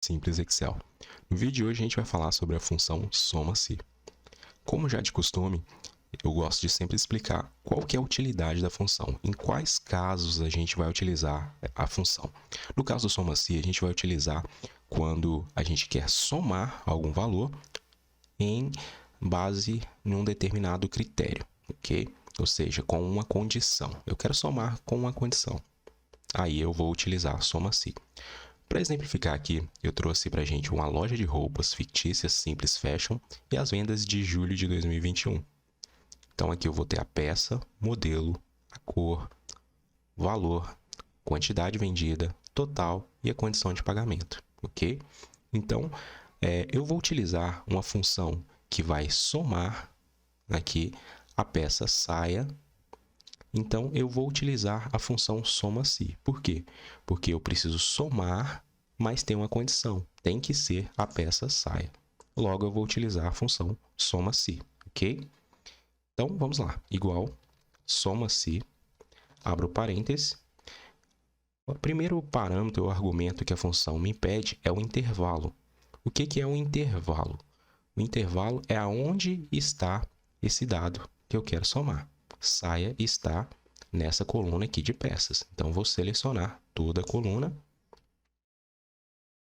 simples Excel. No vídeo de hoje a gente vai falar sobre a função soma-se. Como já de costume, eu gosto de sempre explicar qual que é a utilidade da função, em quais casos a gente vai utilizar a função. No caso do soma-se, a gente vai utilizar quando a gente quer somar algum valor em base num determinado critério, ok? Ou seja, com uma condição. Eu quero somar com uma condição. Aí eu vou utilizar a soma-se. Para exemplificar aqui, eu trouxe para a gente uma loja de roupas fictícias Simples Fashion e as vendas de julho de 2021. Então aqui eu vou ter a peça, modelo, a cor, valor, quantidade vendida, total e a condição de pagamento, ok? Então, eu vou utilizar uma função que vai somar aqui a peça saia. Então, eu vou utilizar a função soma-se. Por quê? Porque eu preciso somar, mas tem uma condição. Tem que ser a peça saia. Logo, eu vou utilizar a função soma-se, ok? Então, vamos lá. Igual, soma-se, abro parênteses. O primeiro parâmetro ou argumento que a função me pede é o intervalo. O que é um intervalo? O intervalo é aonde está esse dado que eu quero somar. Saia está nessa coluna aqui de peças. Então, vou selecionar toda a coluna,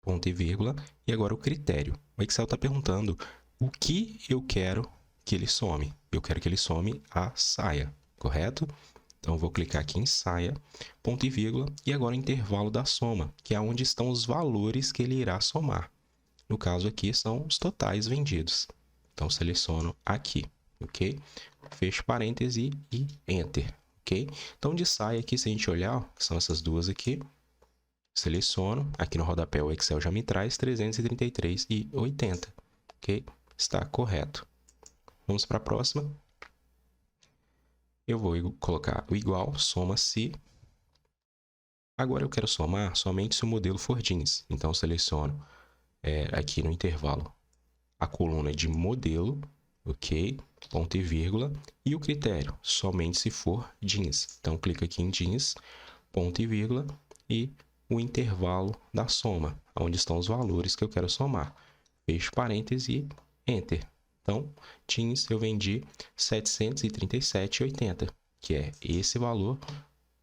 ponto e vírgula, e agora o critério. O Excel está perguntando o que eu quero que ele some. Eu quero que ele some a saia, correto? Então, vou clicar aqui em saia, ponto e vírgula, e agora o intervalo da soma, que é onde estão os valores que ele irá somar. No caso aqui, são os totais vendidos. Então, seleciono aqui, ok? Fecho parêntese e Enter, ok? Então, de saia aqui, se a gente olhar, ó, são essas duas aqui. Seleciono, aqui no rodapé o Excel já me traz 333,80, ok? Está correto. Vamos para a próxima. Eu vou colocar o igual, soma-se. Agora eu quero somar somente se o modelo for jeans. Então, seleciono aqui no intervalo a coluna de modelo, ok? Ponto e vírgula. E o critério, somente se for jeans. Então, clica aqui em jeans, ponto e vírgula, e o intervalo da soma, onde estão os valores que eu quero somar. Fecho parênteses e Enter. Então, jeans eu vendi 737,80, que é esse valor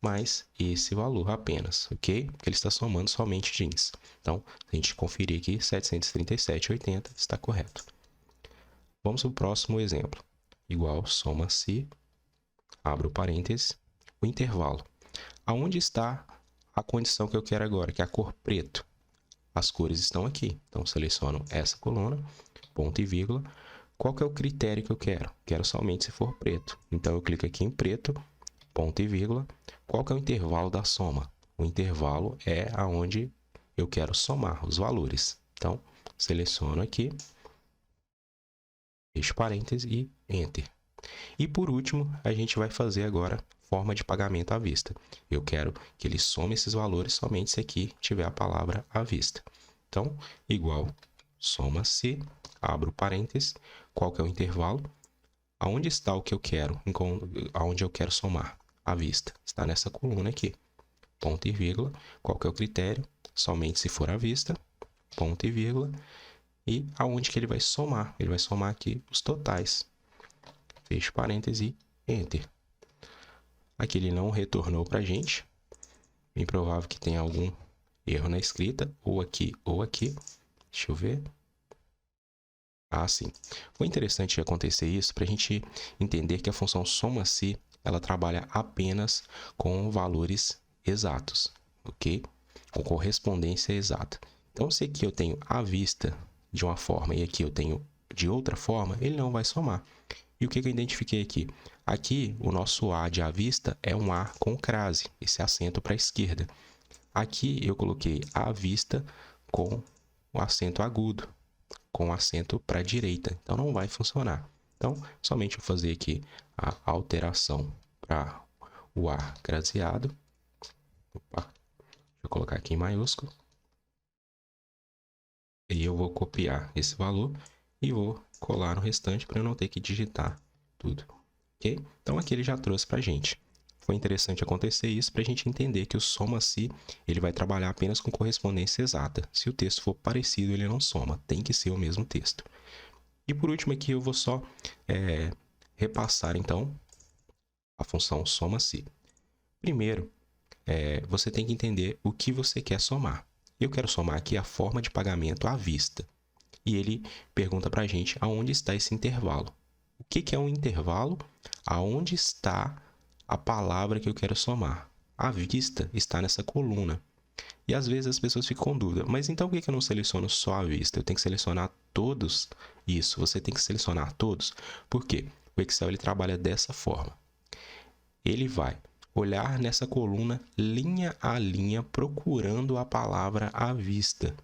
mais esse valor apenas, ok? Porque ele está somando somente jeans. Então, se a gente conferir aqui, 737,80 está correto. Vamos para o próximo exemplo. Igual, soma-se, abro parênteses, o intervalo. Aonde está a condição que eu quero agora, que é a cor preto? As cores estão aqui. Então, seleciono essa coluna, ponto e vírgula. Qual que é o critério que eu quero? Quero somente se for preto. Então, eu clico aqui em preto, ponto e vírgula. Qual que é o intervalo da soma? O intervalo é aonde eu quero somar os valores. Então, seleciono aqui, fecho parênteses e Enter. E por último, a gente vai fazer agora forma de pagamento à vista. Eu quero que ele some esses valores somente se aqui tiver a palavra à vista. Então, igual, soma-se, abro parênteses, qual que é o intervalo? Aonde está o que eu quero, aonde eu quero somar? À vista. Está nessa coluna aqui. Ponto e vírgula. Qual que é o critério? Somente se for à vista. Ponto e vírgula. E aonde que ele vai somar? Ele vai somar aqui os totais. Fecho parêntese e Enter. Aqui ele não retornou para a gente. Bem provável que tenha algum erro na escrita. Ou aqui, ou aqui. Deixa eu ver. Ah, sim. Foi interessante acontecer isso para a gente entender que a função soma-se ela trabalha apenas com valores exatos, ok? Com correspondência exata. Então, se aqui eu tenho à vista de uma forma e aqui eu tenho de outra forma, ele não vai somar. E o que eu identifiquei aqui? Aqui, o nosso A de à vista é um A com crase, esse acento para a esquerda. Aqui eu coloquei à vista com o acento agudo, com acento para a direita. Então, não vai funcionar. Então, somente vou fazer aqui a alteração para o A craseado. Opa, deixa eu colocar aqui em maiúsculo. E eu vou copiar esse valor e vou colar no restante para eu não ter que digitar tudo. Ok? Então, aqui ele já trouxe para a gente foi interessante acontecer isso para a gente entender que o soma-se ele vai trabalhar apenas com correspondência exata. Se o texto for parecido, ele não soma, tem que ser o mesmo texto. E por último aqui eu vou só repassar então a função soma-se. Primeiro, você tem que entender o que você quer somar. Eu quero somar aqui a forma de pagamento à vista. E ele pergunta para a gente aonde está esse intervalo. O que é um intervalo? Aonde está a palavra que eu quero somar? À vista está nessa coluna. E às vezes as pessoas ficam com dúvida, mas então por que eu não seleciono só à vista? Eu tenho que selecionar todos? Isso, você tem que selecionar todos. Por quê? O Excel ele trabalha dessa forma. Ele vai olhar nessa coluna linha a linha procurando a palavra à vista.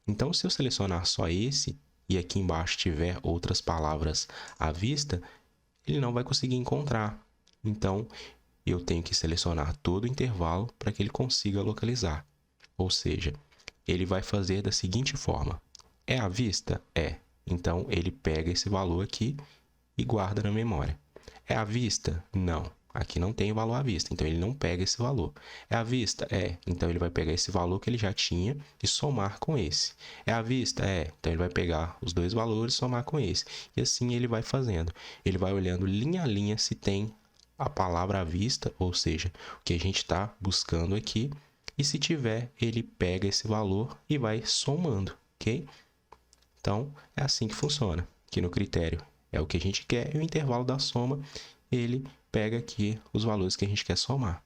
Então, se eu selecionar só esse e aqui embaixo tiver outras palavras à vista, ele não vai conseguir encontrar. Então, eu tenho que selecionar todo o intervalo para que ele consiga localizar. Ou seja, ele vai fazer da seguinte forma. É à vista? É. Então, ele pega esse valor aqui e guarda na memória. É à vista? Não. Aqui não tem o valor à vista, então ele não pega esse valor. É à vista? É. Então ele vai pegar esse valor que ele já tinha e somar com esse. É à vista? É. Então ele vai pegar os dois valores e somar com esse. E assim ele vai fazendo. Ele vai olhando linha a linha se tem a palavra à vista, ou seja, o que a gente está buscando aqui. E se tiver, ele pega esse valor e vai somando, ok? Então é assim que funciona. Aqui no critério é o que a gente quer e o intervalo da soma, ele pega aqui os valores que a gente quer somar.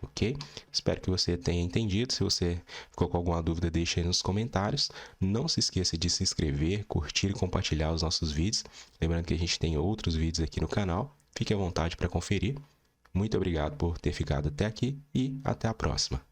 Ok? Espero que você tenha entendido. Se você ficou com alguma dúvida, deixe aí nos comentários. Não se esqueça de se inscrever, curtir e compartilhar os nossos vídeos. Lembrando que a gente tem outros vídeos aqui no canal. Fique à vontade para conferir. Muito obrigado por ter ficado até aqui e até a próxima.